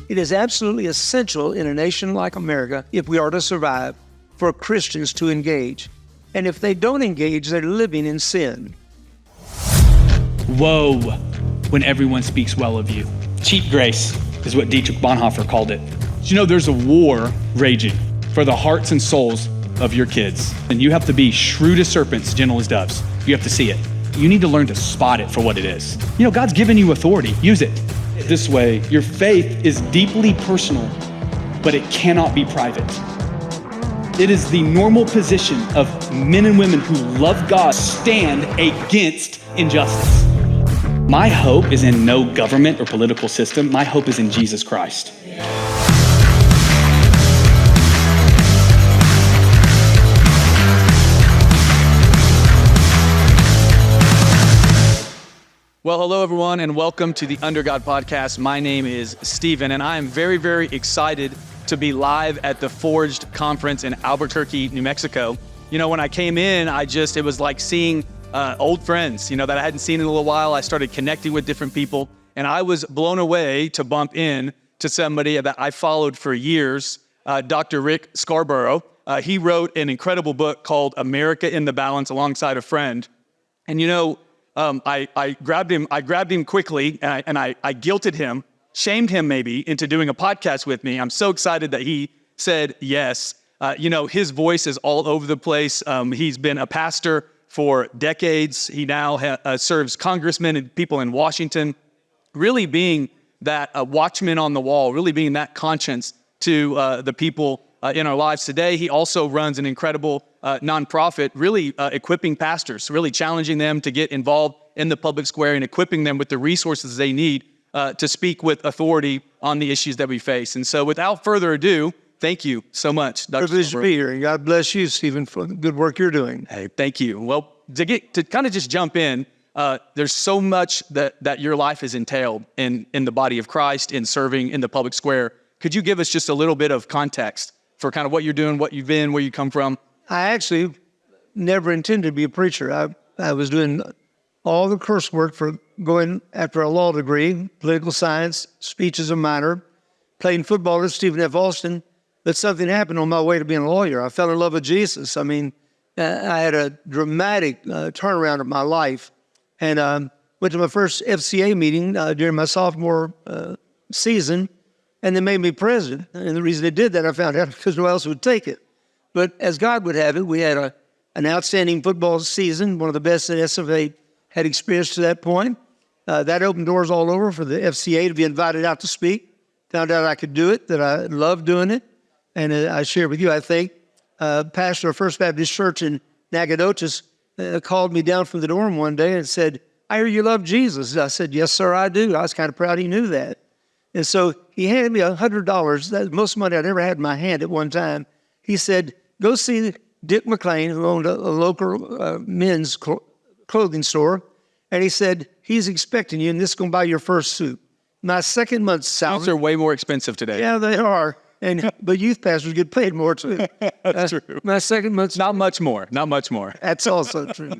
It is absolutely essential in a nation like America, if we are to survive, for Christians to engage. And if they don't engage, they're living in sin. Woe when everyone speaks well of you. Cheap grace is what Dietrich Bonhoeffer called it. You know, there's a war raging for the hearts and souls of your kids. And you have to be shrewd as serpents, gentle as doves. You have to see it. You need to learn to spot it for what it is. You know, God's given you authority. Use it. This way, your faith is deeply personal, but it cannot be private. It is the normal position of men and women who love God stand against injustice. My hope is in no government or political system. My hope is in Jesus Christ. Well, hello everyone, and welcome to the Under God Podcast. My name is Stephen, and I am very, very excited to be live at the Forged Conference in Albuquerque, New Mexico. You know, when I came in, it was like seeing old friends, that I hadn't seen in a little while. I started connecting with different people, and I was blown away to bump in to somebody that I followed for years, Dr. Rick Scarborough. He wrote an incredible book called America in the Balance alongside a friend. And I grabbed him quickly, and I guilted him, shamed him maybe into doing a podcast with me. I'm so excited that he said yes. His voice is all over the place. He's been a pastor for decades. He now serves congressmen and people in Washington, really being that watchman on the wall, really being that conscience to the people in our lives today. He also runs an incredible nonprofit, really equipping pastors, really challenging them to get involved in the public square and equipping them with the resources they need to speak with authority on the issues that we face. And so without further ado, thank you so much, Dr. Privileged to be here, and God bless you, Stephen, for the good work you're doing. Hey, thank you. Well, to kind of just jump in, there's so much that your life has entailed in the body of Christ, in serving in the public square. Could you give us just a little bit of context for kind of what you're doing, what you've been, where you come from? I actually never intended to be a preacher. I was doing all the coursework for going after a law degree, political science, speech as a minor, playing football at Stephen F. Austin, but something happened on my way to being a lawyer. I fell in love with Jesus. I mean, I had a dramatic turnaround of my life, and went to my first FCA meeting during my sophomore season, and they made me president. And the reason they did that, I found out, because no one else would take it. But as God would have it, we had an outstanding football season, one of the best that SFA had experienced to that point. That opened doors all over for the FCA to be invited out to speak. Found out I could do it, that I loved doing it. And I shared with you, I think, pastor of First Baptist Church in Nacogdoches called me down from the dorm one day and said, "I hear you love Jesus." I said, "Yes, sir, I do." I was kind of proud he knew that. And so he handed me $100. That's the most money I'd ever had in my hand at one time. He said, "Go see Dick McLean, who owned a local men's clothing store." And he said, "He's expecting you, and this is going to buy your first suit." My second month's salary. Suits are way more expensive today. Yeah, they are. But youth pastors get paid more too. That's true. My second month's. Not much more. That's also true.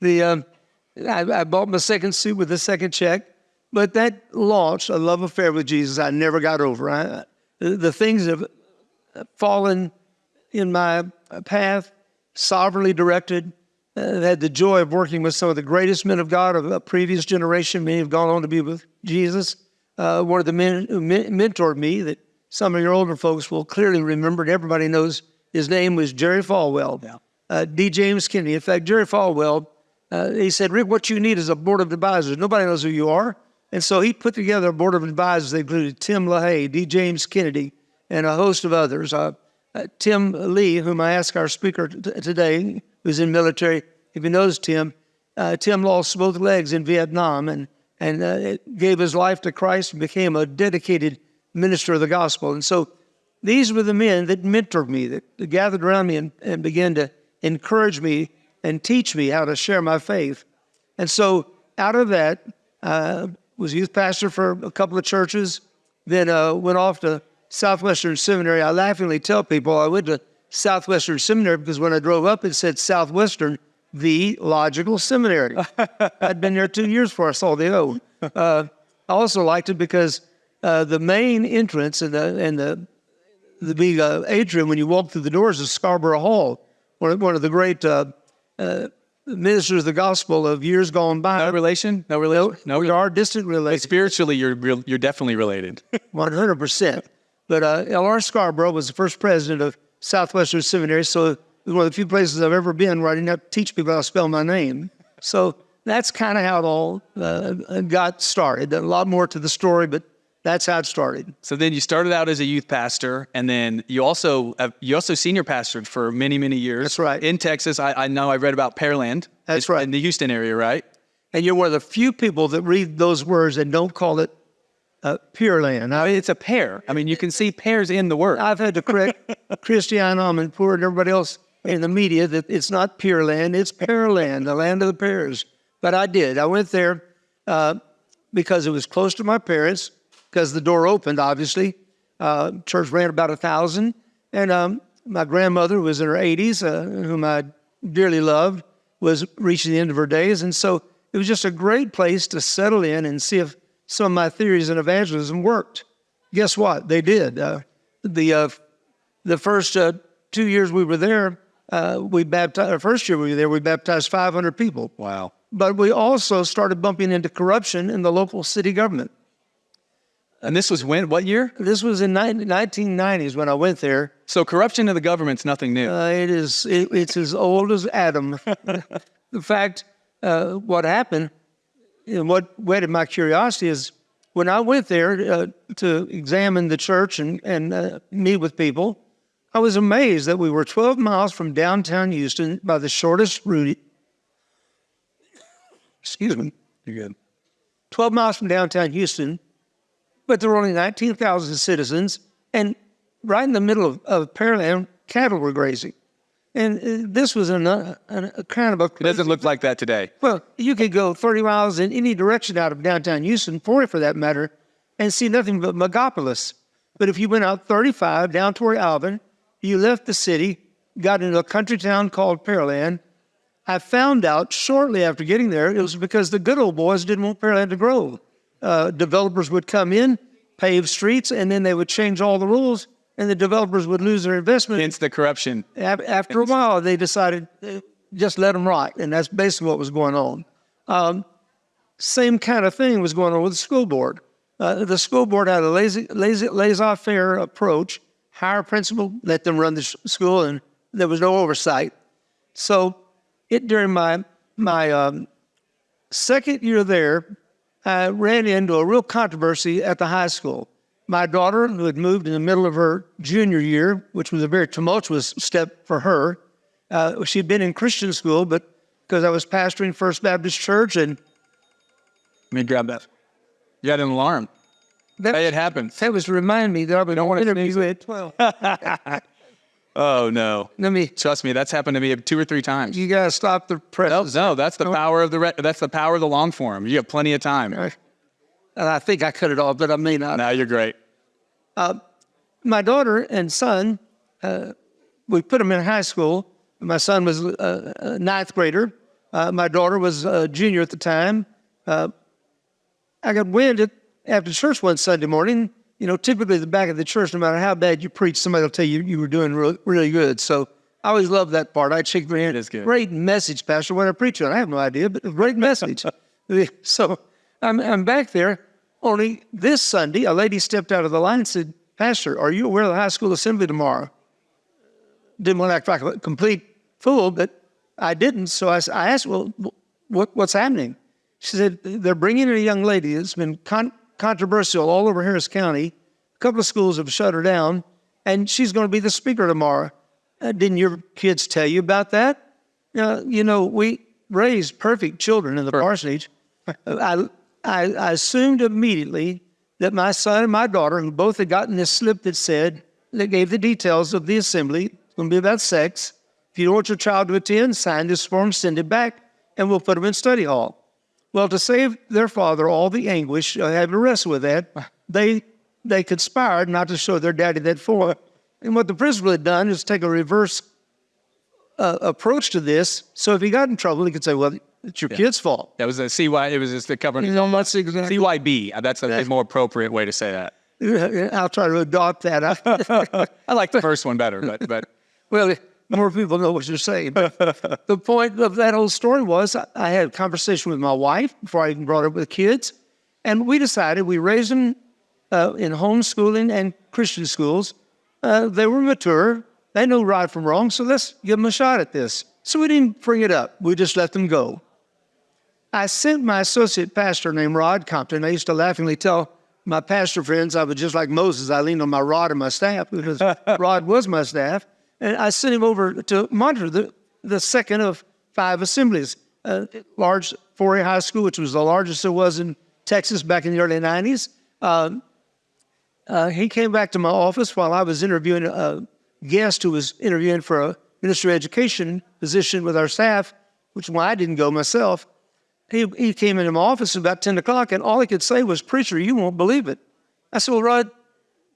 I bought my second suit with the second check, but that launched a love affair with Jesus I never got over. The things have fallen in my path, sovereignly directed. I've had the joy of working with some of the greatest men of God of a previous generation. Many have gone on to be with Jesus. One of the men who mentored me that some of your older folks will clearly remember, and everybody knows his name, was Jerry Falwell. Yeah. D. James Kennedy. In fact, Jerry Falwell, he said, "Rick, what you need is a board of advisors. Nobody knows who you are." And so he put together a board of advisors that included Tim LaHaye, D. James Kennedy, and a host of others. Tim Lee, whom I asked our speaker today, who's in military, if he knows Tim, Tim lost both legs in Vietnam and gave his life to Christ and became a dedicated minister of the gospel. And so these were the men that mentored me, that gathered around me and began to encourage me and teach me how to share my faith. And so out of that, was youth pastor for a couple of churches, then went off to Southwestern Seminary. I laughingly tell people I went to Southwestern Seminary because when I drove up, it said Southwestern, the logical seminary. I'd been there 2 years before I saw the O. I also liked it because the main entrance and the big atrium when you walk through the doors is Scarborough Hall, one of the great ministers of the gospel of years gone by. No relation? No relation? No, we are distant But related. spiritually, you're definitely related. 100%. But L.R. Scarborough was the first president of Southwestern Seminary, so it was one of the few places I've ever been where I didn't have to teach people how to spell my name. So that's kind of how it all got started. A lot more to the story, but that's how it started. So then you started out as a youth pastor, and then you also senior pastored for many, many years. That's right. In Texas. I know I read about Pearland. That's right. In the Houston area, right? And you're one of the few people that read those words and don't call it Pure Land. It's a pear. I mean, you can see pears in the word. I've had to correct Christiane Amanpour and everybody else in the media that it's not Pure Land, it's Pearland, the land of the pears. But I did. I went there because it was close to my parents, because the door opened, obviously. Church ran about 1,000. And my grandmother was in her 80s, whom I dearly loved, was reaching the end of her days. And so it was just a great place to settle in and see if some of my theories in evangelism worked. Guess what? They did. The first 2 years we were there, first year we were there, we baptized 500 people. Wow. But we also started bumping into corruption in the local city government. And this was when? What year? This was in 1990s when I went there. So corruption in the government's nothing new. It's as old as Adam. In fact, what happened and what whetted my curiosity is when I went there to examine the church and meet with people, I was amazed that we were 12 miles from downtown Houston by the shortest route. Excuse me. You're good. 12 miles from downtown Houston, but there were only 19,000 citizens, and right in the middle of Pearland, cattle were grazing. And this was a kind of a... It doesn't look like that today. Well, you could go 30 miles in any direction out of downtown Houston, 40 for that matter, and see nothing but megapolis. But if you went out 35 down toward Alvin, you left the city, got into a country town called Pearland. I found out shortly after getting there, it was because the good old boys didn't want Pearland to grow. Developers would come in, pave streets, and then they would change all the rules, and the developers would lose their investment. Hence the corruption. After a while, they decided, just let them rot, and that's basically what was going on. Same kind of thing was going on with the school board. The school board had a laissez-faire approach, hire a principal, let them run the school, and there was no oversight. So during my second year there, I ran into a real controversy at the high school. My daughter, who had moved in the middle of her junior year, which was a very tumultuous step for her, she'd been in Christian school, but because I was pastoring First Baptist Church, and Let me grab that. You had an alarm. Hey, it happens. that was to remind me that I would Don't want to interview at 12. Oh no! Trust me, that's happened to me 2 or 3 times. You got to stop the press. No, that's the power of the long form. You have plenty of time. And I think I cut it off, but I may not. Now you're great. My daughter and son, we put them in high school. My son was a ninth grader. My daughter was a junior at the time. I got wind after church one Sunday morning. You know, typically the back of the church, no matter how bad you preach, somebody will tell you you were doing really good. So I always loved that part. I'd shake their hand. It's good. Great message, Pastor. What I preach on, I have no idea, but a great message. So I'm back there. Only this Sunday, a lady stepped out of the line and said, "Pastor, are you aware of the high school assembly tomorrow?" Didn't want to act like a complete fool, but I didn't. So I asked, "Well, what's happening?" She said, "They're bringing in a young lady that's been controversial all over Harris County. A couple of schools have shut her down, and she's going to be the speaker tomorrow." Didn't your kids tell you about that? You know, we raised perfect children in the parsonage. I assumed immediately that my son and my daughter, who both had gotten this slip that gave the details of the assembly, it's going to be about sex. If you don't want your child to attend, sign this form, send it back, and we'll put them in study hall. Well, to save their father all the anguish of having to wrestle with that, they conspired not to show their daddy that form. And what the principal had done is take a reverse approach to this. So if he got in trouble, he could say, "Well, It's your kid's fault. That was a CY. It was just the cover. That's exactly. CYB. That's a more appropriate way to say that. I'll try to adopt that. I like the first one better, but Well, more people know what you're saying. The point of that whole story was I had a conversation with my wife before I even brought up with kids, and we decided we raised them in homeschooling and Christian schools. They were mature. They knew right from wrong, so let's give them a shot at this. So we didn't bring it up. We just let them go. I sent my associate pastor named Rod Compton. I used to laughingly tell my pastor friends I was just like Moses. I leaned on my rod and my staff because Rod was my staff. And I sent him over to monitor the second of 5 assemblies. Large 4A high school, which was the largest there was in Texas back in the early 90s. He came back to my office while I was interviewing a guest who was interviewing for a ministry of education position with our staff, which is why I didn't go myself. He came into my office about 10 o'clock, and all he could say was, "Preacher, you won't believe it." I said, "Well, Rod,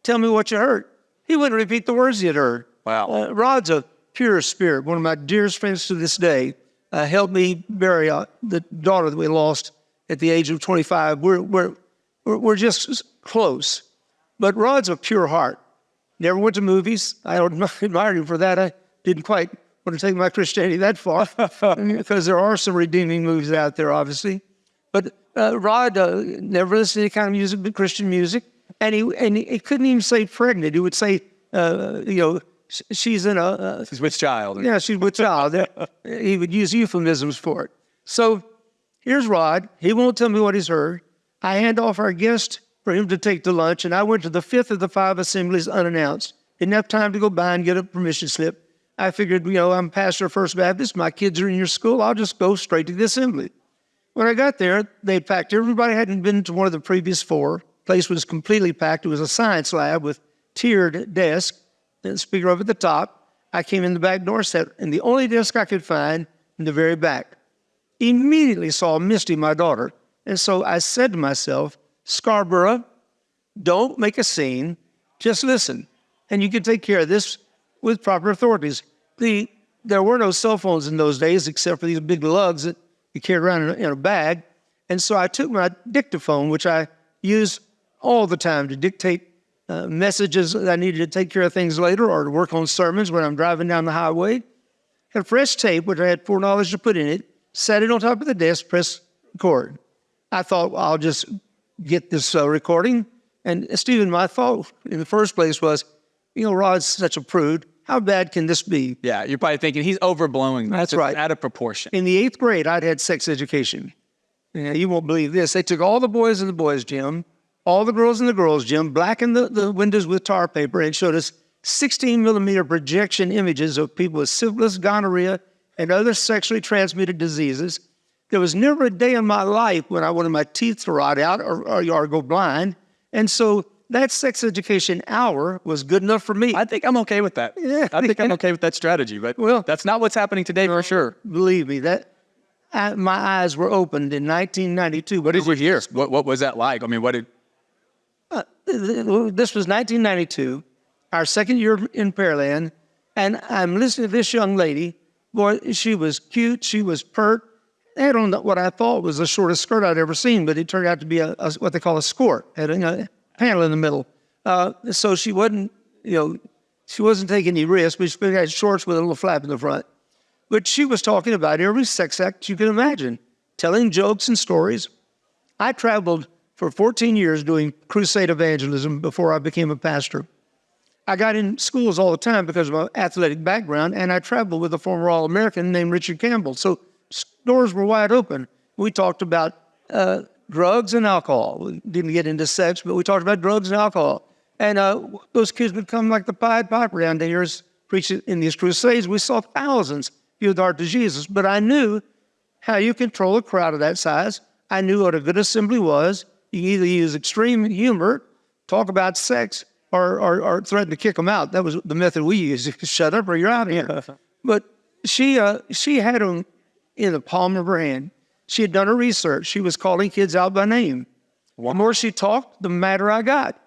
tell me what you heard." He wouldn't repeat the words he had heard. Wow. Rod's a pure spirit, one of my dearest friends to this day. Helped me bury the daughter that we lost at the age of 25. We're just close. But Rod's a pure heart. Never went to movies. I admire him for that. I didn't quite want to take my Christianity that far because there are some redeeming movies out there, obviously. But Rod never listened to any kind of music but Christian music. And he couldn't even say pregnant. He would say, she's in a... She's with child. Yeah, she's with child. He would use euphemisms for it. So here's Rod. He won't tell me what he's heard. I hand off our guest for him to take to lunch, and I went to the 5th of the 5 assemblies unannounced. Didn't have time to go by and get a permission slip. I figured, I'm pastor of First Baptist. My kids are in your school. I'll just go straight to the assembly. When I got there, they packed. Everybody hadn't been to one of the previous 4. The place was completely packed. It was a science lab with tiered desks, and speaker up at the top. I came in the back door, sat in the only desk I could find in the very back. Immediately saw Misty, my daughter. And so I said to myself, Scarborough, don't make a scene. Just listen. And you can take care of this with proper authorities. There were no cell phones in those days except for these big lugs that you carried around in a bag. And so I took my dictaphone, which I use all the time to dictate messages that I needed to take care of things later or to work on sermons when I'm driving down the highway. Had fresh tape, which I had $4 to put in it, set it on top of the desk, press record. I thought, well, I'll just get this recording. And Stephen, my thought in the first place was, Rod's such a prude. How bad can this be? Yeah, you're probably thinking he's overblowing. That's right. Out of proportion. In the 8th grade, I'd had sex education. You won't believe this. They took all the boys in the boys' gym, all the girls in the girls' gym, blackened the windows with tar paper, and showed us 16-millimeter projection images of people with syphilis, gonorrhea, and other sexually transmitted diseases. There was never a day in my life when I wanted my teeth to rot out or go blind. And so that sex education hour was good enough for me. I think I'm okay with that. Yeah. I think I'm okay with that strategy, but that's not what's happening today for sure. Believe me, my eyes were opened in 1992. What did you hear? What was that like? I mean, This was 1992, our second year in Pearland, and I'm listening to this young lady. Boy, she was cute. She was pert. They had on what I thought was the shortest skirt I'd ever seen, but it turned out to be what they call a skort, had a panel in the middle. So she wasn't, she wasn't taking any risks, but she had shorts with a little flap in the front. But she was talking about every sex act you can imagine, telling jokes and stories. I traveled for 14 years doing crusade evangelism before I became a pastor. I got in schools all the time because of my athletic background, and I traveled with a former All-American named Richard Campbell. So doors were wide open. We talked about drugs and alcohol. We didn't get into sex, but we talked about drugs and alcohol. And those kids would come like the Pied Piper down to hear us preach in these crusades. We saw thousands give the heart to Jesus. But I knew how you control a crowd of that size. I knew what a good assembly was. You either use extreme humor, talk about sex, or threaten to kick them out. That was the method we used. Shut up or you're out of here. But she had them in the palm of her hand. She had done her research. She was calling kids out by name. The more she talked, the madder I got.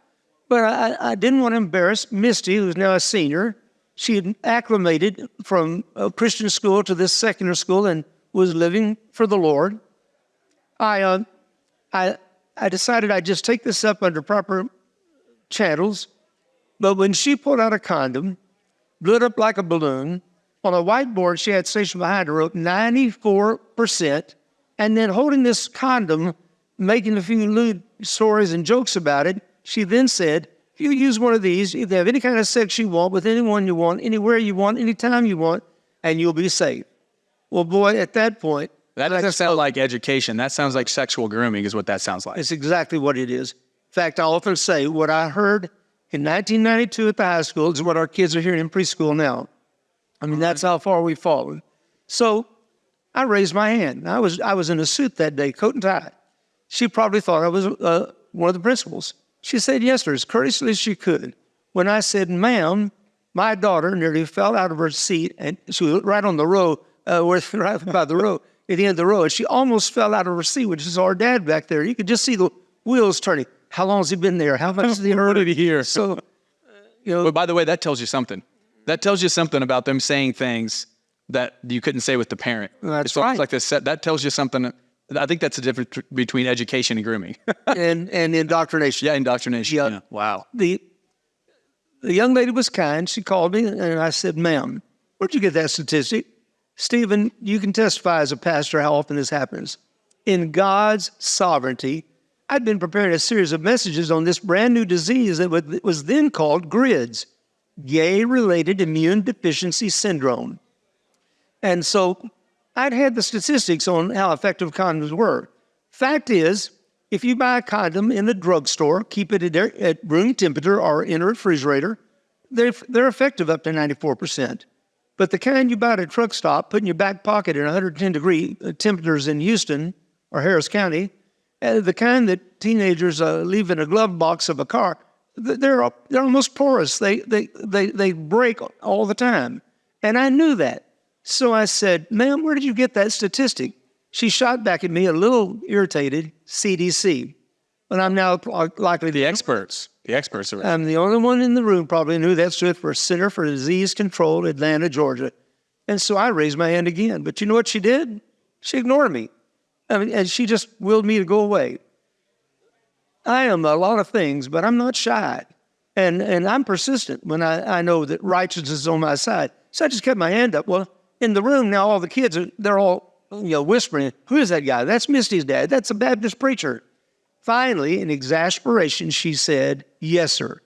But I didn't want to embarrass Misty, who's now a senior. She had acclimated from a Christian school to this secular school, and was living for the Lord. I decided I'd just take this up under proper channels. But when she pulled out a condom, blew it up like a balloon, on a whiteboard she had stationed behind her wrote 94%, and then holding this condom, making a few lewd stories and jokes about it, she then said, if you use one of these, you can have any kind of sex you want, with anyone you want, anywhere you want, anytime you want, and you'll be safe. Well, boy, at that point... That doesn't sound like education. That sounds like sexual grooming is what that sounds like. It's exactly what it is. In fact, I often say what I heard in 1992 at the high school is what our kids are hearing in preschool now. I mean, that's how far we've fallen. So I raised my hand. I was in a suit that day, coat and tie. She probably thought I was one of the principals. She said yes, sir, as courteously as she could. When I said, ma'am, my daughter nearly fell out of her seat, and she was right on the row, right by the row, at the end of the row, and she almost fell out of her seat, which is our dad back there. You could just see the wheels turning. How long has he been there? How much has he heard? What did he hear? So, you know. But by the way, that tells you something. That tells you something about them saying things that you couldn't say with the parent. That's right. right. Like this. That tells you something. I think that's the difference between education and grooming. and indoctrination. Yeah, indoctrination. Yeah. Yeah. Wow. The young lady was kind. She called me, and I said, ma'am, where'd you get that statistic? Stephen, you can testify as a pastor how often this happens. In God's sovereignty, I'd been preparing a series of messages on this brand new disease that was then called GRIDS, Gay-Related Immune Deficiency Syndrome. And so I'd had the statistics on how effective condoms were. Fact is, if you buy a condom in a drugstore, keep it at room temperature or in a refrigerator, they're effective up to 94%. But the kind you buy at a truck stop, put in your back pocket at 110-degree temperatures in Houston or Harris County, the kind that teenagers leave in a glove box of a car, they're almost porous. They break all the time. And I knew that. So I said, ma'am, where did you get that statistic? She shot back at me a little irritated, CDC. But I'm now likely The experts are. I'm the only one in the room probably knew that stood for Center for Disease Control, Atlanta, Georgia. And so I raised my hand again. But you know what she did? She ignored me. I mean, and she just willed me to go away. I am a lot of things, but I'm not shy. And I'm persistent when I know that righteousness is on my side. So I just kept my hand up. Well, in the room now, all the kids, they're all whispering, who is that guy? That's Misty's dad. That's a Baptist preacher. Finally, in exasperation, she said, yes, sir.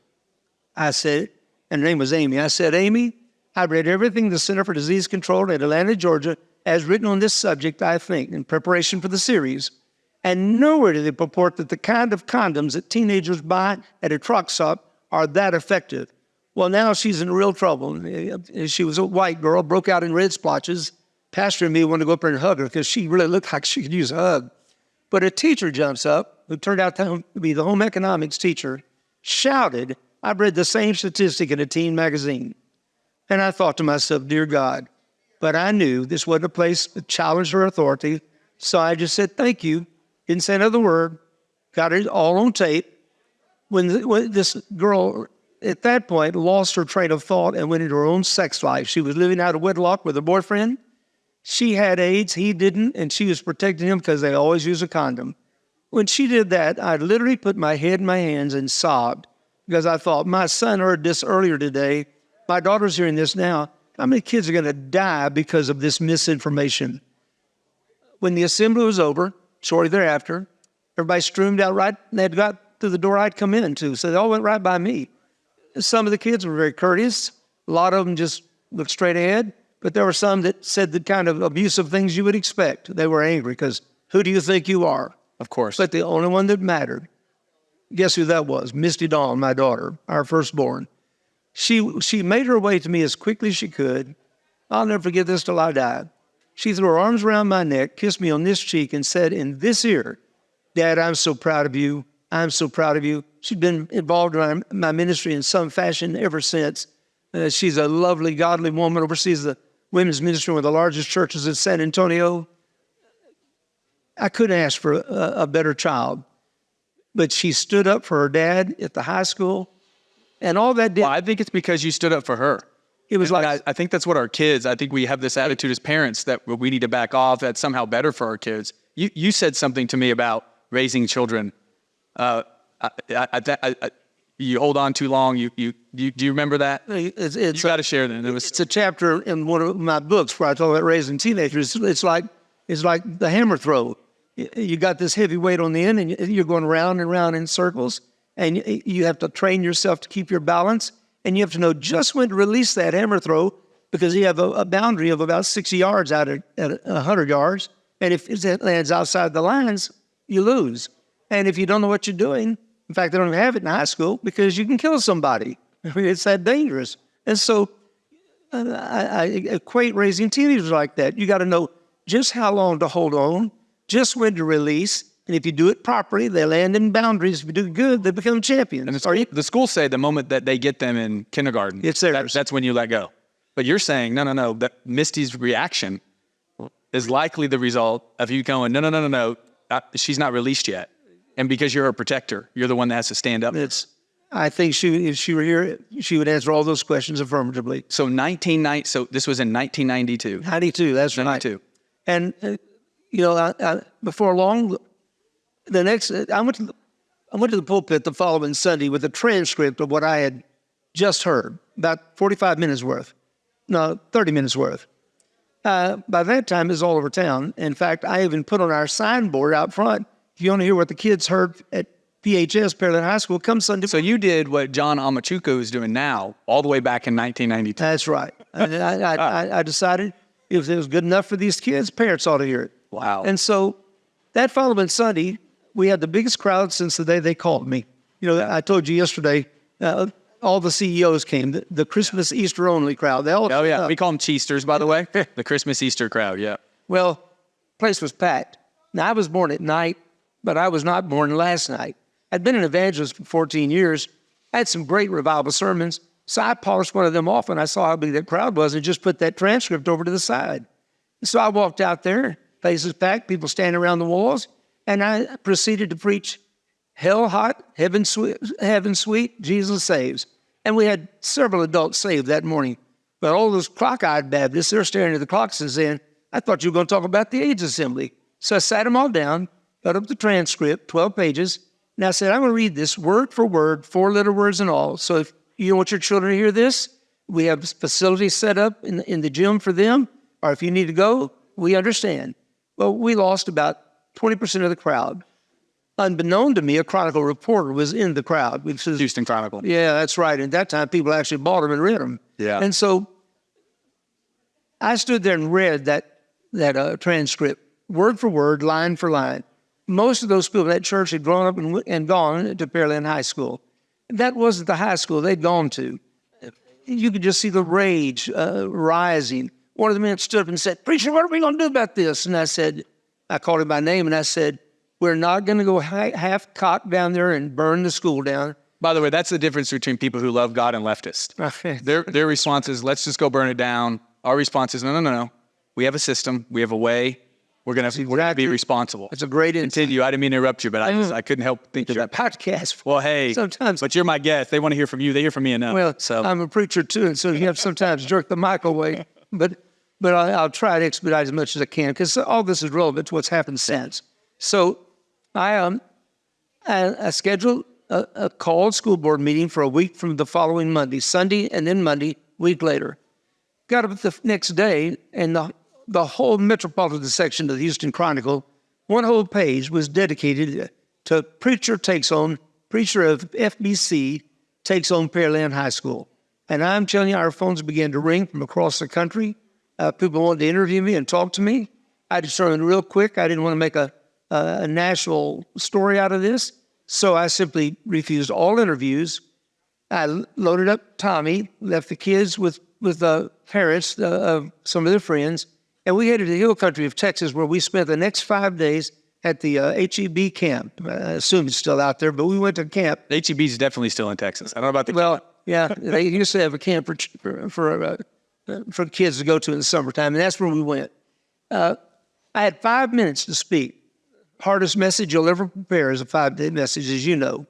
I said, and her name was Amy. I said, Amy, I've read everything the Center for Disease Control at Atlanta, Georgia, has written on this subject, I think, in preparation for the series. And nowhere do they purport that the kind of condoms that teenagers buy at a truck stop are that effective. Well, now she's in real trouble. She was a white girl, broke out in red splotches. Pastor and me wanted to go up there and hug her because she really looked like she could use a hug. But a teacher jumps up, who turned out to be the home economics teacher, shouted, I've read the same statistic in a teen magazine. And I thought to myself, dear God, but I knew this wasn't a place that challenged her authority. So I just said, thank you. Didn't say another word. Got it all on tape. When this girl, at that point, lost her train of thought and went into her own sex life. She was living out of wedlock with her boyfriend. She had AIDS, he didn't, and she was protecting him because they always use a condom. When she did that, I literally put my head in my hands and sobbed because I thought, my son heard this earlier today. My daughter's hearing this now. How many kids are going to die because of this misinformation? When the assembly was over, shortly thereafter, everybody streamed out right, and they got to the door I'd come into, so they all went right by me. Some of the kids were very courteous. A lot of them just looked straight ahead. But there were some that said the kind of abusive things you would expect. They were angry because who do you think you are? Of course. But the only one that mattered, guess who that was? Misty Dawn, my daughter, our firstborn. She made her way to me as quickly as she could. I'll never forget this till I die. She threw her arms around my neck, kissed me on this cheek, and said in this ear, Dad, I'm so proud of you. I'm so proud of you. She'd been involved in my ministry in some fashion ever since. She's a lovely, godly woman, oversees the women's ministry, one of the largest churches in San Antonio. I couldn't ask for a better child. But she stood up for her dad at the high school. And all that did... Well, I think it's because you stood up for her. It was like, I think that's what our kids, I think we have this attitude as parents that we need to back off. That's somehow better for our kids. You said something to me about raising children. You hold on too long. Do you remember that? it's You got to share that. it's a chapter in one of my books where I talk about raising teenagers. It's like the hammer throw. You got this heavy weight on the end, and you're going round and round in circles, and you have to train yourself to keep your balance, and you have to know just when to release that hammer throw, because you have a boundary of about 60 yards out at 100 yards, and if it lands outside the lines, you lose. And if you don't know what you're doing, in fact, they don't even have it in high school because you can kill somebody. I mean, it's that dangerous. And so I equate raising teenagers like that. You got to know just how long to hold on, just when to release. And if you do it properly, they land in boundaries. If you do it good, they become champions. And the schools say the moment that they get them in kindergarten, it's theirs. That's when you let go. But you're saying, no, that Misty's reaction is likely the result of you going, no, she's not released yet. And because you're a protector, you're the one that has to stand up. I think if she were here, she would answer all those questions affirmatively. So this was in 1992. 92, that's right. 92. And before long, I went to the pulpit the following Sunday with a transcript of what I had just heard, about 45 minutes worth. No, 30 minutes worth. By that time, it was all over town. In fact, I even put on our signboard out front, if you want to hear what the kids heard at PHS, Pearland High School, come Sunday. So you did what John Amachuku is doing now, all the way back in 1992. That's right. I decided if it was good enough for these kids, parents ought to hear it. Wow. And so that following Sunday, we had the biggest crowd since the day they called me. I told you yesterday, all the CEOs came, the Christmas, Easter only crowd. They all, we call them Cheesters, by the way. The Christmas, Easter crowd, yeah. Well, place was packed. Now, I was born at night, but I was not born last night. I'd been an evangelist for 14 years. I had some great revival sermons. So I polished one of them off, and I saw how big that crowd was and just put that transcript over to the side. And so I walked out there, places packed, people standing around the walls, and I proceeded to preach hell hot, heaven sweet, Jesus saves. And we had several adults saved that morning. But all those clock-eyed Baptists, they're staring at the clocks and saying, I thought you were going to talk about the AIDS Assembly. So I sat them all down, got up the transcript, 12 pages, and I said, I'm going to read this word for word, 4-letter words and all. So if you want your children to hear this, we have facilities set up in the gym for them, or if you need to go, we understand. Well, we lost about 20% of the crowd. Unbeknown to me, a Chronicle reporter was in the crowd. Which is, Houston Chronicle. Yeah, that's right. And at that time, people actually bought them and read them. Yeah. And so I stood there and read that transcript, word for word, line for line. Most of those people in that church had grown up and gone to Pearland High School. That wasn't the high school they'd gone to. You could just see the rage rising. One of the men stood up and said, Preacher, what are we going to do about this? And I called him by name, and I said, we're not going to go half-cocked down there and burn the school down. By the way, that's the difference between people who love God and leftists. Their response is, let's just go burn it down. Our response is, no. We have a system. We have a way. We're going to be responsible. It's a great insight. Continue. I didn't mean to interrupt you, but I couldn't help thinking that podcast. Well, hey, sometimes, but you're my guest. They want to hear from you. They hear from me enough. Well, so I'm a preacher too, and so you have sometimes jerk the mic away. But I'll try to expedite as much as I can because all this is relevant to what's happened since. So I scheduled a called school board meeting for a week from the following Monday, Sunday, and then Monday, week later. Got up the next day, and the whole metropolitan section of the Houston Chronicle, one whole page was dedicated to preacher of FBC takes on Pearland High School. And I'm telling you, our phones began to ring from across the country. People wanted to interview me and talk to me. I determined real quick I didn't want to make a national story out of this, so I simply refused all interviews. I loaded up Tommy, left the kids with the parents of some of their friends, and we headed to the hill country of Texas, where we spent the next 5 days at the HEB camp. I assume it's still out there, but we went to camp. The HEB is definitely still in Texas. I don't know about the Well, yeah, they used to have a camp for kids to go to in the summertime, and that's where we went. I had 5 minutes to speak. Hardest message you'll ever prepare is a 5-day message, as you know.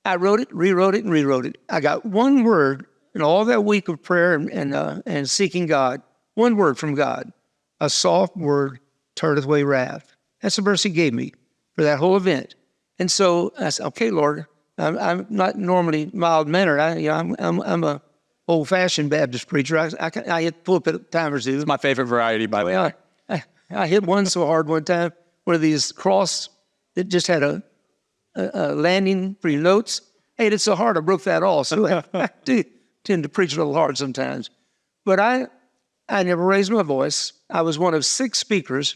I wrote it, rewrote it, and rewrote it. I got one word in all that week of prayer and seeking God, one word from God, a soft word turneth away wrath. That's the verse he gave me for that whole event. And so I said, okay, Lord, I'm not normally mild-mannered. I'm a old-fashioned Baptist preacher. I hit pulpit a time or two. It's my favorite variety, by the way. Well, I hit one so hard one time, one of these cross that just had a landing for your notes. Hey, it's so hard I broke that off. So I do tend to preach a little hard sometimes. But I never raised my voice. I was one of 6 speakers.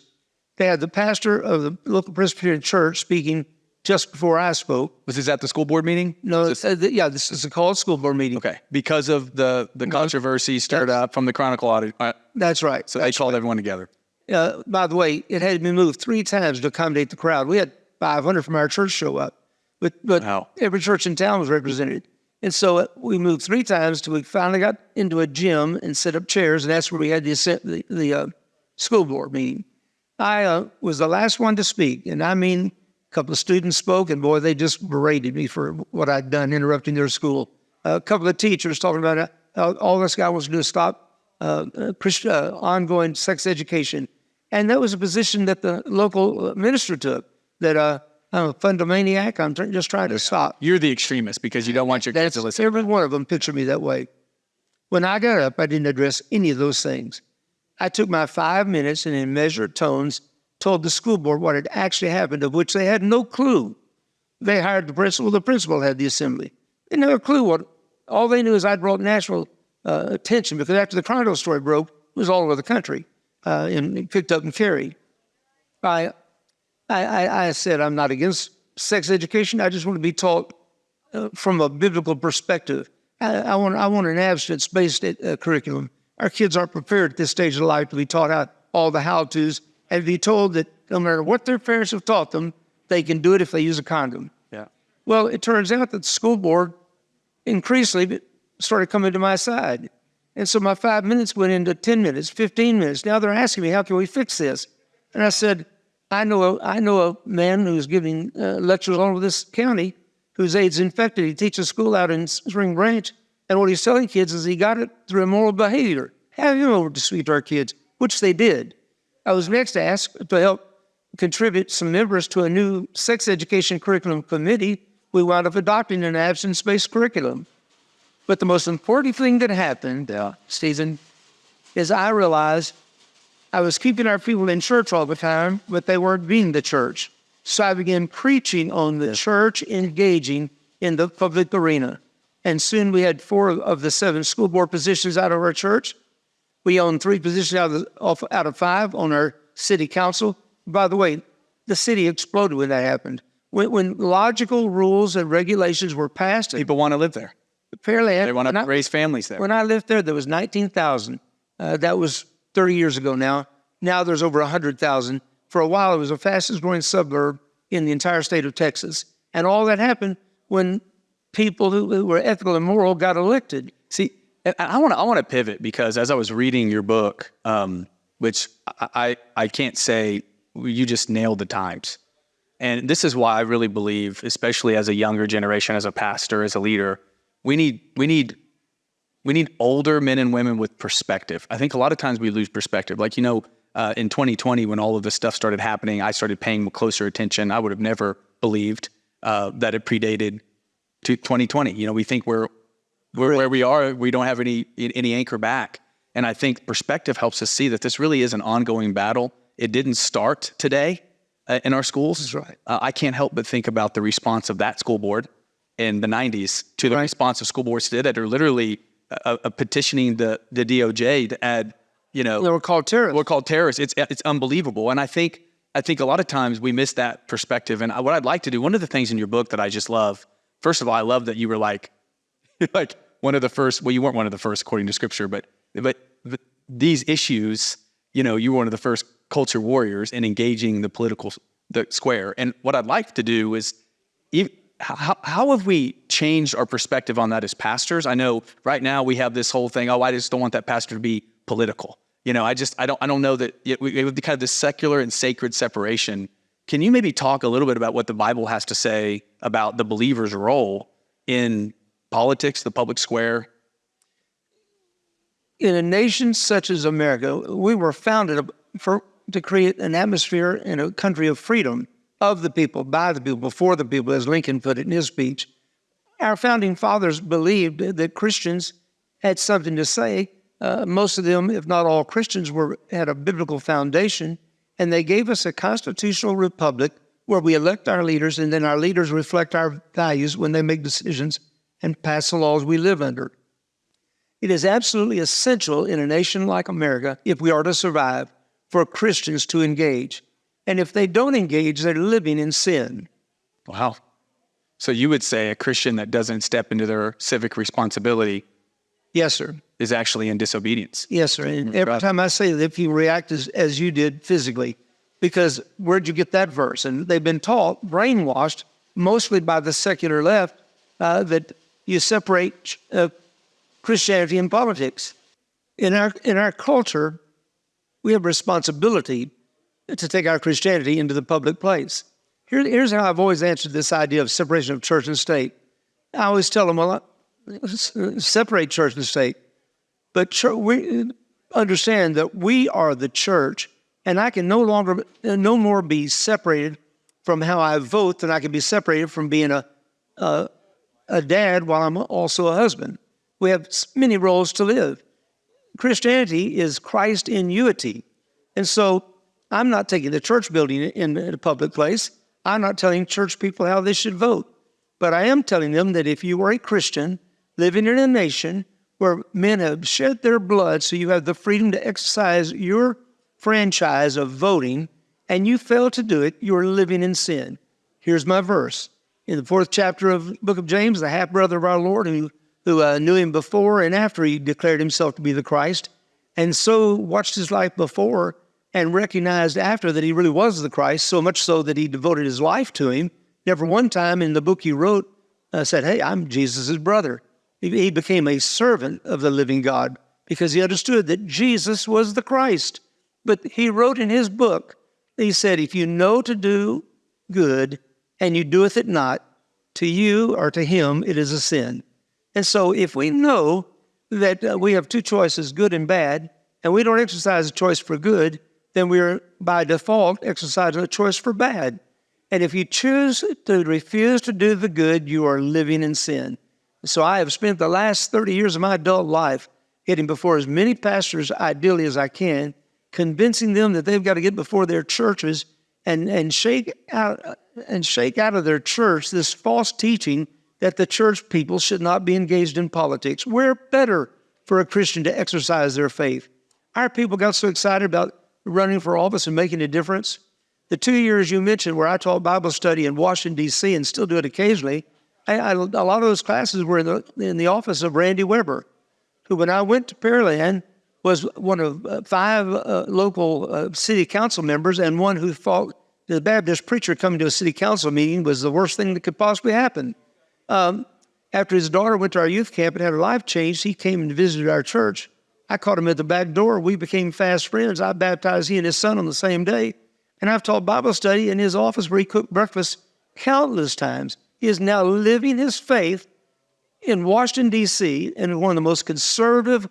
They had the pastor of the local Presbyterian church speaking just before I spoke. Was this at the school board meeting? No, this is a called school board meeting. Okay, because of the controversy stirred up from the Chronicle audit. That's right. So they called everyone together. By the way, it had been moved 3 times to accommodate the crowd. We had 500 from our church show up, but Wow. every church in town was represented. And so we moved 3 times till we finally got into a gym and set up chairs, and that's where we had the school board meeting. I was the last one to speak, and I mean, a couple of students spoke, and boy, they just berated me for what I'd done, interrupting their school. A couple of teachers talking about all this guy wants to do is stop Christian ongoing sex education. And that was a position that the local minister took, that I'm a fundamaniac, I'm just trying to stop. You're the extremist because you don't want your kids to listen. Every one of them pictured me that way. When I got up, I didn't address any of those things. I took my 5 minutes and in measured tones told the school board what had actually happened, of which they had no clue. They hired the principal had the assembly. They never clue what, all they knew is I'd brought national attention, because after the Chronicle story broke, it was all over the country and picked up and carried. I said I'm not against sex education. I just want to be taught from a biblical perspective. I want an abstinence-based curriculum. Our kids aren't prepared at this stage of life to be taught out all the how-tos and be told that no matter what their parents have taught them, they can do it if they use a condom. Yeah. Well, it turns out that the school board increasingly started coming to my side. And so my 5 minutes went into 10 minutes, 15 minutes. Now they're asking me, how can we fix this? And I said, I know a man who's giving lectures all over this county whose AIDS infected. He teaches school out in Spring Branch. And what he's telling kids is he got it through immoral behavior. Have him over to speak to our kids, which they did. I was next asked to help contribute some members to a new sex education curriculum committee. We wound up adopting an abstinence-based curriculum. But the most important thing that happened, Stephen, is I realized I was keeping our people in church all the time, but they weren't being the church. So I began preaching on the church engaging in the public arena. And soon we had 4 of the 7 school board positions out of our church. We owned 3 positions out of 5 on our city council. By the way, the city exploded when that happened. When logical rules and regulations were passed. People want to live there. Apparently, they want to raise families there. When I lived there was 19,000. That was 30 years ago now. Now there's over 100,000. For a while, it was the fastest growing suburb in the entire state of Texas. And all that happened when people who were ethical and moral got elected. See, I want to pivot, because as I was reading your book, which I can't say, you just nailed the times. And this is why I really believe, especially as a younger generation, as a pastor, as a leader, we need older men and women with perspective. I think a lot of times we lose perspective. Like, in 2020, when all of this stuff started happening, I started paying closer attention. I would have never believed that it predated to 2020. We think we're where we are. We don't have any anchor back. And I think perspective helps us see that this really is an ongoing battle. It didn't start today in our schools. That's right. I can't help but think about the response of that school board in the 90s to the response of school boards today that are literally petitioning the DOJ to add, They were called terrorists. We're called terrorists. It's unbelievable. And I think a lot of times we miss that perspective. And what I'd like to do, one of the things in your book that I just love, first of all, I love that you were like one of the first. Well, you weren't one of the first according to Scripture, but these issues, you were one of the first culture warriors in engaging the square. And what I'd like to do is, how have we changed our perspective on that as pastors? I know right now we have this whole thing. Oh, I just don't want that pastor to be political. I don't know that we have kind of this secular and sacred separation. Can you maybe talk a little bit about what the Bible has to say about the believer's role in politics, the public square? In a nation such as America, we were founded to create an atmosphere in a country of freedom, of the people, by the people, for the people, as Lincoln put it in his speech. Our founding fathers believed that Christians had something to say. Most of them, if not all Christians, had a biblical foundation, and they gave us a constitutional republic where we elect our leaders, and then our leaders reflect our values when they make decisions and pass the laws we live under. It is absolutely essential in a nation like America, if we are to survive, for Christians to engage. And if they don't engage, they're living in sin. Wow. So you would say a Christian that doesn't step into their civic responsibility, yes, sir, is actually in disobedience. Yes, sir. And every time I say that, if you react as you did physically, because where'd you get that verse? And they've been taught, brainwashed, mostly by the secular left, that you separate Christianity and politics. In our culture, we have responsibility to take our Christianity into the public place. Here's how I've always answered this idea of separation of church and state. I always tell them, well, separate church and state. But we understand that we are the church, and I can no more be separated from how I vote than I can be separated from being a dad while I'm also a husband. We have many roles to live. Christianity is Christ in unity. And so I'm not taking the church building in a public place. I'm not telling church people how they should vote. But I am telling them that if you are a Christian living in a nation where men have shed their blood so you have the freedom to exercise your franchise of voting, and you fail to do it, you're living in sin. Here's my verse. In the 4th chapter of the book of James, the half-brother of our Lord, who knew him before and after he declared himself to be the Christ, and so watched his life before and recognized after that he really was the Christ, so much so that he devoted his life to him. Never one time in the book he wrote said, hey, I'm Jesus' brother. He became a servant of the living God because he understood that Jesus was the Christ. But he wrote in his book, he said, if you know to do good and you doeth it not, to you or to him it is a sin. And so if we know that we have two choices, good and bad, and we don't exercise a choice for good, then we're by default exercising a choice for bad. And if you choose to refuse to do the good, you are living in sin. So I have spent the last 30 years of my adult life getting before as many pastors ideally as I can, convincing them that they've got to get before their churches and shake out of their church this false teaching that the church people should not be engaged in politics. We're better for a Christian to exercise their faith. Our people got so excited about running for office and making a difference. The 2 years you mentioned where I taught Bible study in Washington, D.C., and still do it occasionally, a lot of those classes were in the office of Randy Weber, who, when I went to Pearland, was one of 5 local city council members and one who thought the Baptist preacher coming to a city council meeting was the worst thing that could possibly happen. After his daughter went to our youth camp and had her life changed, he came and visited our church. I caught him at the back door. We became fast friends. I baptized he and his son on the same day. And I've taught Bible study in his office where he cooked breakfast countless times. He is now living his faith in Washington, D.C., and one of the most conservative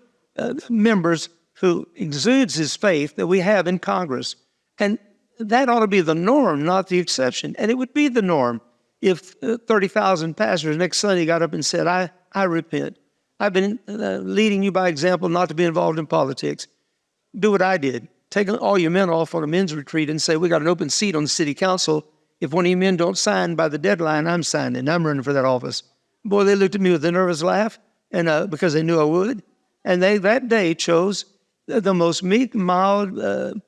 members who exudes his faith that we have in Congress. And that ought to be the norm, not the exception. And it would be the norm if 30,000 pastors next Sunday got up and said, I repent. I've been leading you by example not to be involved in politics. Do what I did. Take all your men off on a men's retreat and say, we got an open seat on the city council. If one of you men don't sign by the deadline, I'm signing. I'm running for that office. Boy, they looked at me with a nervous laugh, and because they knew I would. And they that day chose the most meek, mild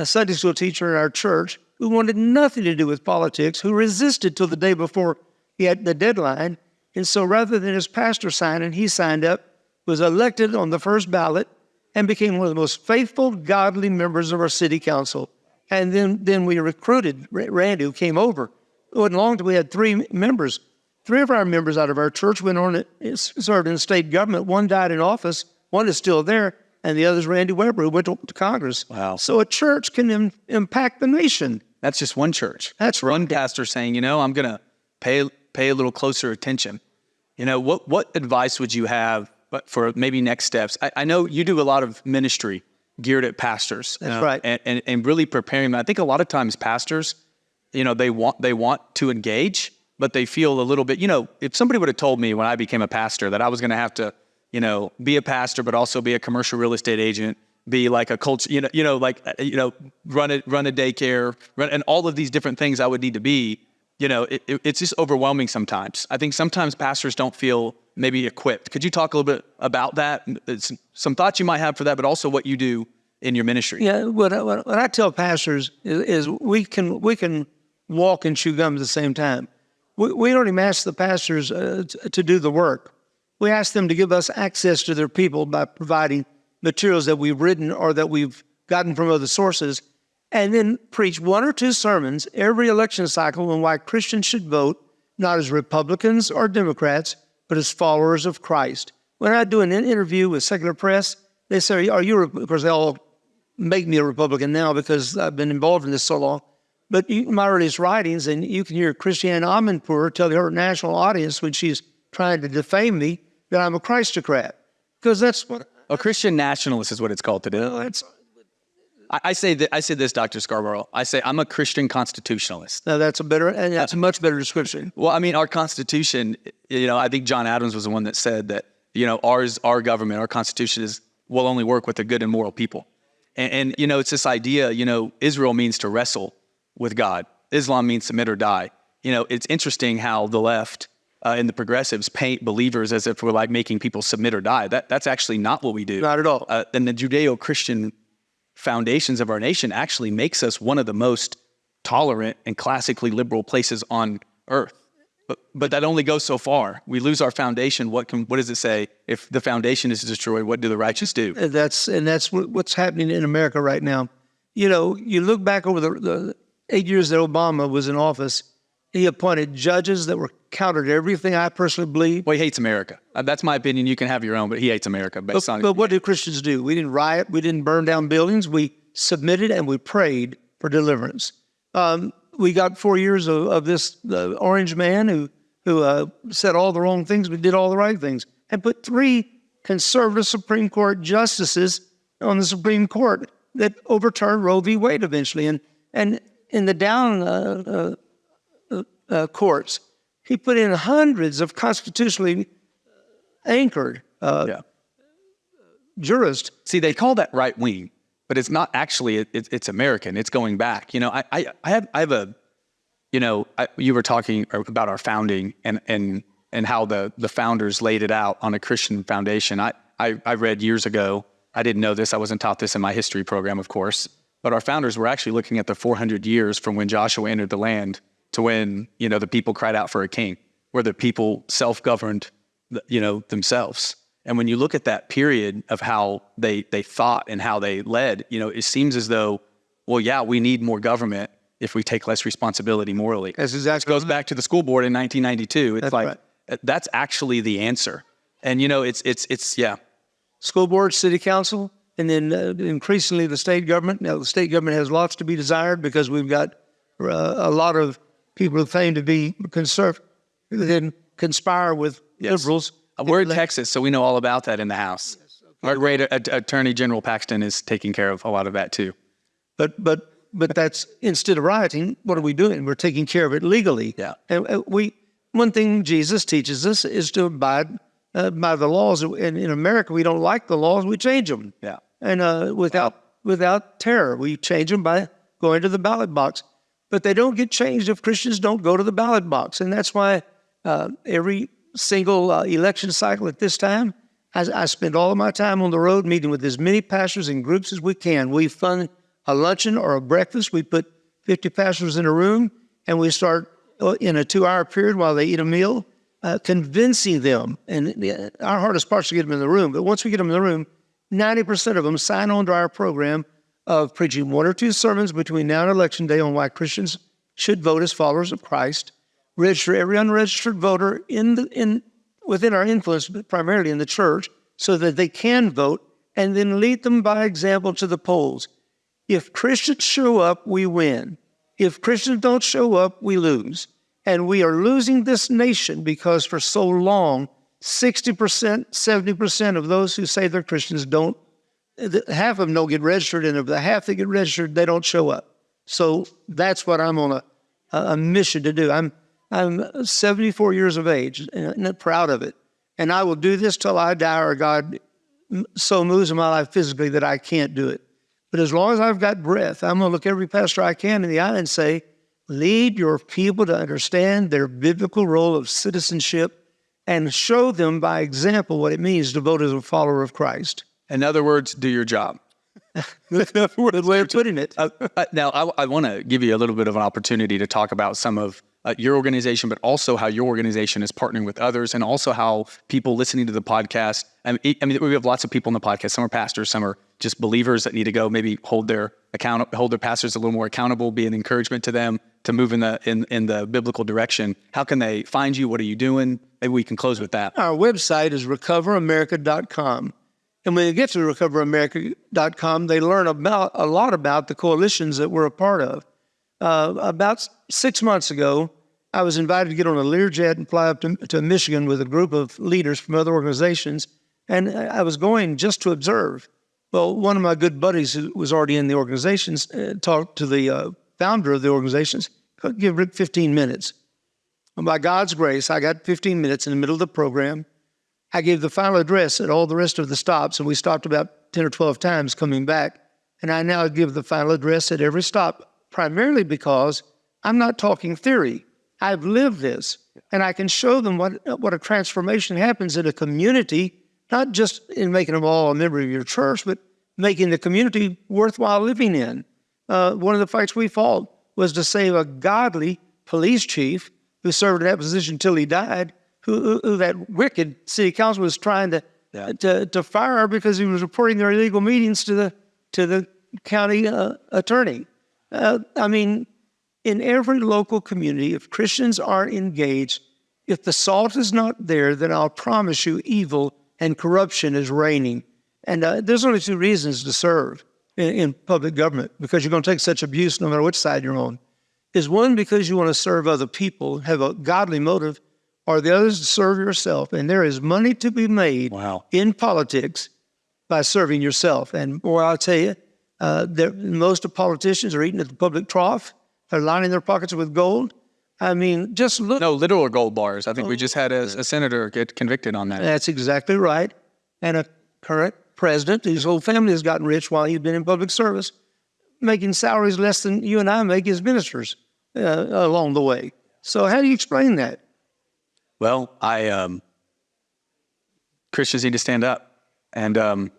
Sunday school teacher in our church who wanted nothing to do with politics, who resisted till the day before he had the deadline. And so rather than his pastor signing, he signed up, was elected on the first ballot, and became one of the most faithful, godly members of our city council. And then we recruited Randy, who came over. It wasn't long till we had 3 members. 3 of our members out of our church went on and served in the state government. One died in office. One is still there. And the other is Randy Weber, who went to Congress. Wow. So a church can impact the nation. That's just one church. That's right. One pastor saying, I'm going to pay a little closer attention. What advice would you have but for maybe next steps. I know you do a lot of ministry geared at pastors. That's right. And really preparing them. I think a lot of times pastors, they want to engage, but they feel a little bit, if somebody would have told me when I became a pastor that I was going to have to, be a pastor, but also be a commercial real estate agent, be like a culture, run a daycare, and all of these different things I would need to be, it's just overwhelming sometimes. I think sometimes pastors don't feel maybe equipped. Could you talk a little bit about that? It's some thoughts you might have for that, but also what you do in your ministry. Yeah, what I tell pastors is we can walk and chew gum at the same time. We don't even ask the pastors to do the work. We ask them to give us access to their people by providing materials that we've written or that we've gotten from other sources, and then preach one or two sermons every election cycle on why Christians should vote, not as Republicans or Democrats, but as followers of Christ. When I do an interview with secular press, they say, of course, they all make me a Republican now because I've been involved in this so long. But my earliest writings, and you can hear Christiane Amanpour tell her national audience when she's trying to defame me that I'm a Christocrat, because that's what a Christian nationalist is what it's called today. I say this, Dr. Scarborough. I say I'm a Christian constitutionalist. Now that's a much better description. Well, I mean, our Constitution. I think John Adams was the one that said that our government, our Constitution will only work with the good and moral people. And it's this idea. Israel means to wrestle with God. Islam means submit or die. It's interesting how the left and the progressives paint believers as if we're like making people submit or die. That's actually not what we do. Not at all. And the Judeo-Christian foundations of our nation actually makes us one of the most tolerant and classically liberal places on earth. But that only goes so far. We lose our foundation. What does it say? If the foundation is destroyed, what do the righteous do? That's what's happening in America right now. You look back over the 8 years that Obama was in office, he appointed judges that were countered everything I personally believe. Well, he hates America. That's my opinion. You can have your own, but he hates America. But what do Christians do? We didn't riot. We didn't burn down buildings. We submitted and we prayed for deliverance. We got 4 years of the orange man who said all the wrong things, but did all the right things, and put 3 conservative Supreme Court justices on the Supreme Court that overturned Roe v. Wade eventually. And in the down courts, he put in hundreds of constitutionally anchored jurists. See, they call that right wing, but it's not actually. It's American. It's going back. I have a. You were talking about our founding and how the founders laid it out on a Christian foundation. I read years ago. I didn't know this. I wasn't taught this in my history program, of course. But our founders were actually looking at the 400 years from when Joshua entered the land to when, the people cried out for a king, where the people self-governed, themselves. And when you look at that period of how they thought and how they led, it seems as though, well, yeah, we need more government if we take less responsibility morally. That's exactly. It goes back to the school board in 1992. It's right. That's actually the answer. And, it's. School board, city council, and then increasingly the state government. Now, the state government has lots to be desired because we've got a lot of people who claim to be conservative who then conspire with liberals. We're in Texas, so we know all about that in the House. Yes, okay. Our great Attorney General Paxton is taking care of a lot of that too. But that's, instead of rioting, what are we doing? We're taking care of it legally. Yeah. And one thing Jesus teaches us is to abide by the laws. And in America, we don't like the laws, we change them. Yeah. And without terror, we change them by going to the ballot box. But they don't get changed if Christians don't go to the ballot box. And that's why every single election cycle at this time, I spend all of my time on the road meeting with as many pastors and groups as we can. We fund a luncheon or a breakfast. We put 50 pastors in a room, and we start in a 2-hour period while they eat a meal, convincing them. And our hardest part is to get them in the room. But once we get them in the room, 90% of them sign on to our program of preaching 1 or 2 sermons between now and Election Day on why Christians should vote as followers of Christ, register every unregistered voter within our influence, but primarily in the church, so that they can vote, and then lead them by example to the polls. If Christians show up, we win. If Christians don't show up, we lose. And we are losing this nation because for so long, 60%, 70% of those who say they're Christians don't, half of them don't get registered, and of the half that get registered, they don't show up. So that's what I'm on a mission to do. I'm 74 years of age and proud of it. And I will do this till I die, or God so moves in my life physically that I can't do it. But as long as I've got breath, I'm going to look every pastor I can in the eye and say, lead your people to understand their biblical role of citizenship and show them by example what it means to vote as a follower of Christ. In other words, do your job. Good way of putting it. Now, I want to give you a little bit of an opportunity to talk about some of your organization, but also how your organization is partnering with others, and also how people listening to the podcast. I mean, we have lots of people on the podcast. Some are pastors, some are just believers that need to go maybe hold their pastors a little more accountable, be an encouragement to them to move in the biblical direction. How can they find you? What are you doing? Maybe we can close with that. Our website is recoveramerica.com. And when you get to recoveramerica.com, they learn a lot about the coalitions that we're a part of. About 6 months ago, I was invited to get on a Learjet and fly up to Michigan with a group of leaders from other organizations, and I was going just to observe. Well, one of my good buddies who was already in the organizations talked to the founder of the organizations, give Rick 15 minutes. And by God's grace, I got 15 minutes in the middle of the program. I gave the final address at all the rest of the stops, and we stopped about 10 or 12 times coming back. And I now give the final address at every stop, primarily because I'm not talking theory. I've lived this, and I can show them what a transformation happens in a community, not just in making them all a member of your church, but making the community worthwhile living in. One of the fights we fought was to save a godly police chief who served in that position until he died, who that wicked city council was trying to fire because he was reporting their illegal meetings to the county attorney. I mean, in every local community, if Christians aren't engaged, if the salt is not there, then I'll promise you evil and corruption is reigning. And there's only two reasons to serve in public government, because you're going to take such abuse no matter which side you're on. Is one, because you want to serve other people, have a godly motive, or the other is to serve yourself. And there is money to be made in politics by serving yourself. And boy, I'll tell you, most of politicians are eating at the public trough. They're lining their pockets with gold. I mean, just look. No, literal gold bars. I think we just had a senator get convicted on that. That's exactly right. And a current president, his whole family has gotten rich while he's been in public service, making salaries less than you and I make as ministers along the way. So how do you explain that? Well, Christians need to stand up. And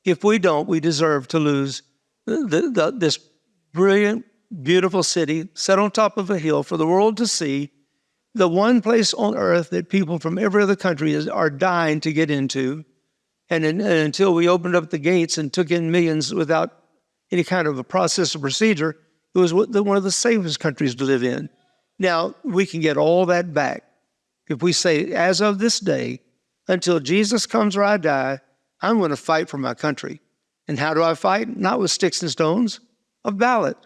if we don't, we deserve to lose this brilliant, beautiful city set on top of a hill for the world to see, the one place on earth that people from every other country are dying to get into. And until we opened up the gates and took in millions without any kind of a process or procedure, it was one of the safest countries to live in. Now, we can get all that back if we say, as of this day, until Jesus comes or I die, I'm going to fight for my country. And how do I fight? Not with sticks and stones, a ballot.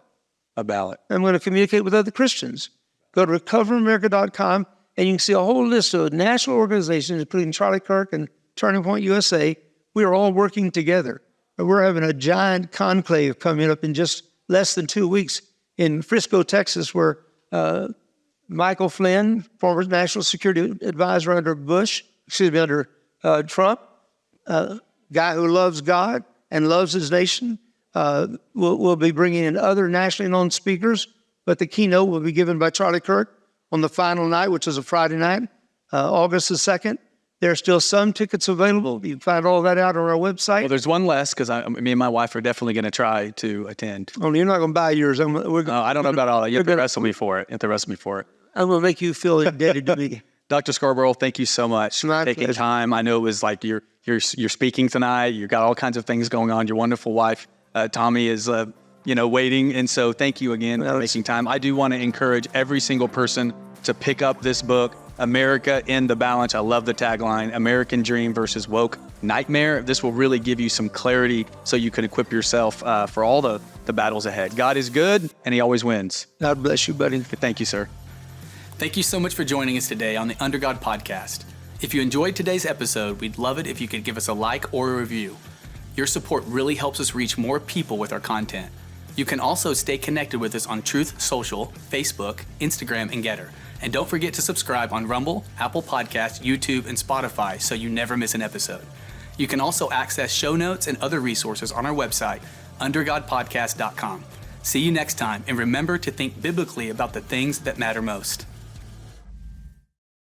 A ballot. I'm going to communicate with other Christians. Go to recoveramerica.com, and you can see a whole list of national organizations, including Charlie Kirk and Turning Point USA. We are all working together. We're having a giant conclave coming up in just less than 2 weeks in Frisco, Texas, where Michael Flynn, former national security advisor under Trump, guy who loves God and loves his nation, we'll be bringing in other nationally known speakers, but the keynote will be given by Charlie Kirk on the final night, which is a Friday night, August the 2nd. There are still some tickets available. You can find all that out on our website. Well, there's one less, because me and my wife are definitely going to try to attend. Oh, you're not going to buy yours. I don't know about all that. You have to wrestle me for it. I'm going to make you feel indebted to me. Dr. Scarborough, thank you so much for taking time. I know it was like you're speaking tonight. You've got all kinds of things going on. Your wonderful wife, Tommy, is waiting. And so thank you again for making time. I do want to encourage every single person to pick up this book, America in the Balance. I love the tagline, American Dream versus Woke Nightmare. This will really give you some clarity so you can equip yourself for all the battles ahead. God is good, and he always wins. God bless you, buddy. Thank you, sir. Thank you so much for joining us today on the Under God podcast. If you enjoyed today's episode, we'd love it if you could give us a like or a review. Your support really helps us reach more people with our content. You can also stay connected with us on Truth Social, Facebook, Instagram, and Getter. And don't forget to subscribe on Rumble, Apple Podcasts, YouTube, and Spotify so you never miss an episode. You can also access show notes and other resources on our website, undergodpodcast.com. See you next time, and remember to think biblically about the things that matter most.